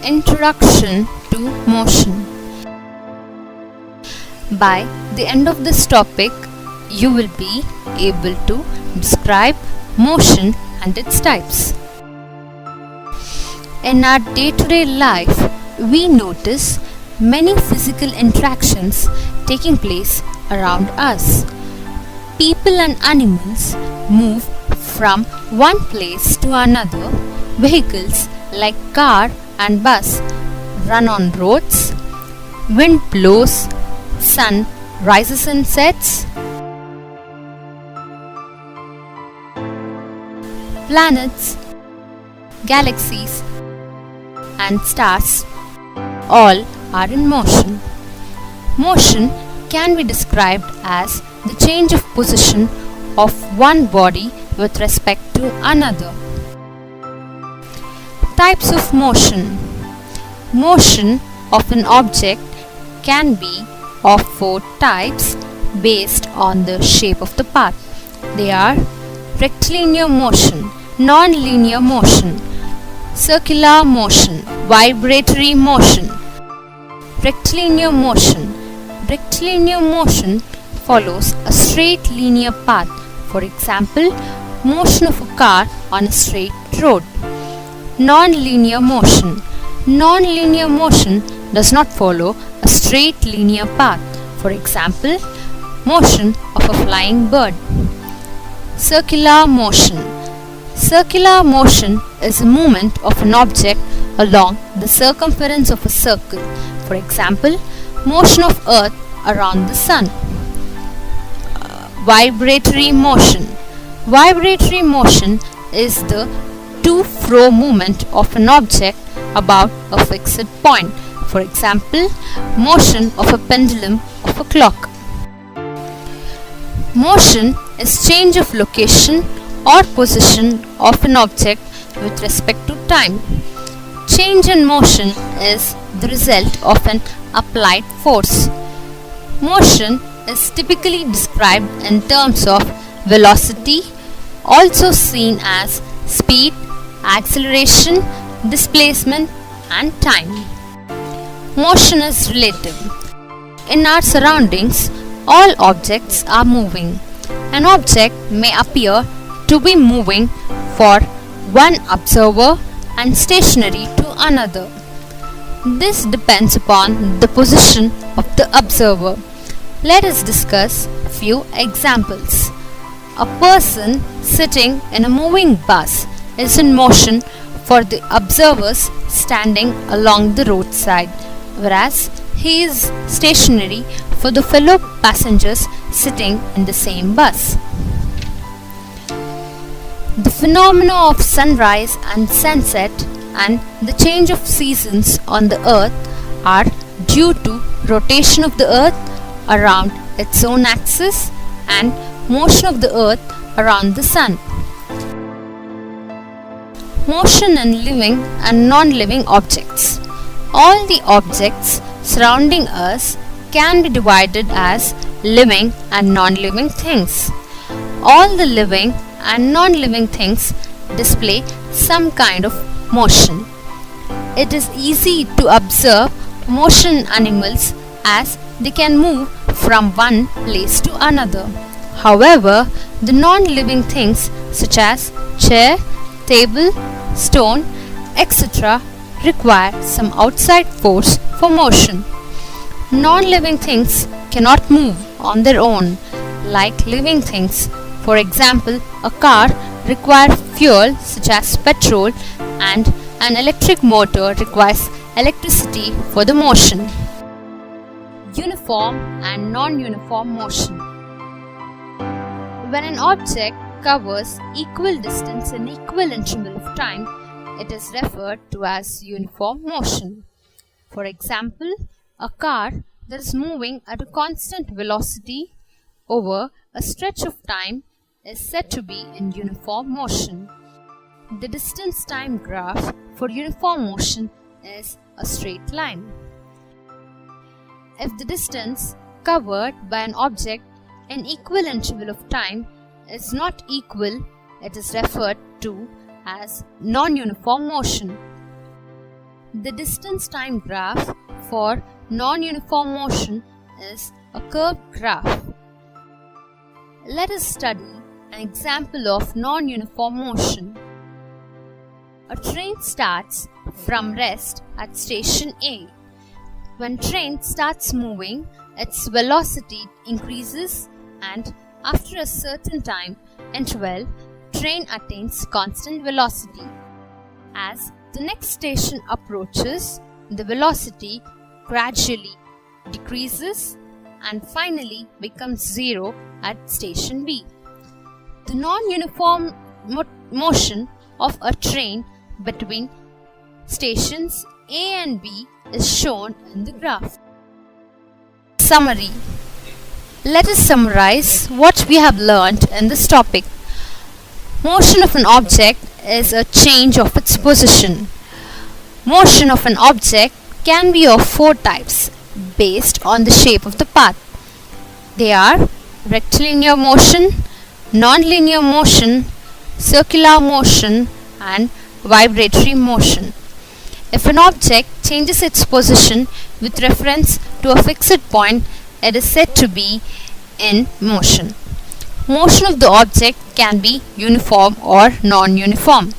Introduction to motion. By the end of this topic, you will be able to describe motion and its types. In our day-to-day life, we notice many physical interactions taking place around us. People and animals move from one place to another. Vehicles like car and bus run on roads. Wind blows, sun rises and sets. Planets, galaxies, and stars all are in motion. Motion can be described as the change of position of one body with respect to another. Types of motion. Motion of an object can be of four types based on the shape of the path. They are rectilinear motion, non-linear motion, circular motion, vibratory motion. Rectilinear motion. Rectilinear motion follows a straight linear path. For example, motion of a car on a straight road. Non-linear motion. Non-linear motion does not follow a straight linear path. For example, motion of a flying bird. Circular motion. Circular motion is a movement of an object along the circumference of a circle. For example, motion of Earth around the Sun. Vibratory motion. Vibratory motion is the to-fro movement of an object about a fixed point. For example, motion of a pendulum of a clock. Motion is change of location or position of an object with respect to time. Change in motion is the result of an applied force. Motion is typically described in terms of velocity, also seen as speed, acceleration, displacement, and time. Motion is relative. In our surroundings, all objects are moving. An object may appear to be moving for one observer and stationary to another. This depends upon the position of the observer. Let us discuss a few examples. A person sitting in a moving bus is in motion for the observers standing along the roadside, whereas he is stationary for the fellow passengers sitting in the same bus. The phenomena of sunrise and sunset and the change of seasons on the earth are due to rotation of the earth around its own axis and motion of the earth around the sun. Motion in living and non-living objects. All the objects surrounding us can be divided as living and non-living things. All the living and non-living things display some kind of motion. It is easy to observe motion in animals as they can move from one place to another. However, the non-living things such as chair, table, stone, etc. require some outside force for motion. Non-living things cannot move on their own like living things. For example, a car requires fuel such as petrol and an electric motor requires electricity for the motion. Uniform and non-uniform motion. When an object covers equal distance in equal interval of time, it is referred to as uniform motion. For example, a car that is moving at a constant velocity over a stretch of time is said to be in uniform motion. The distance time graph for uniform motion is a straight line. If the distance covered by an object in equal interval of time is not equal, it is referred to as non-uniform motion. The distance time graph for non-uniform motion is a curved graph. Let us study an example of non-uniform motion. A train starts from rest at station A. When train starts moving, its velocity increases and after a certain time interval, train attains constant velocity. As the next station approaches, the velocity gradually decreases and finally becomes zero at station B. The non-uniform motion of a train between stations A and B is shown in the graph. Summary. Let us summarize what we have learned in this topic. Motion of an object is a change of its position. Motion of an object can be of four types based on the shape of the path. They are rectilinear motion, non-linear motion, circular motion, and vibratory motion. If an object changes its position with reference to a fixed point, it is said to be in motion. Motion of the object can be uniform or non-uniform.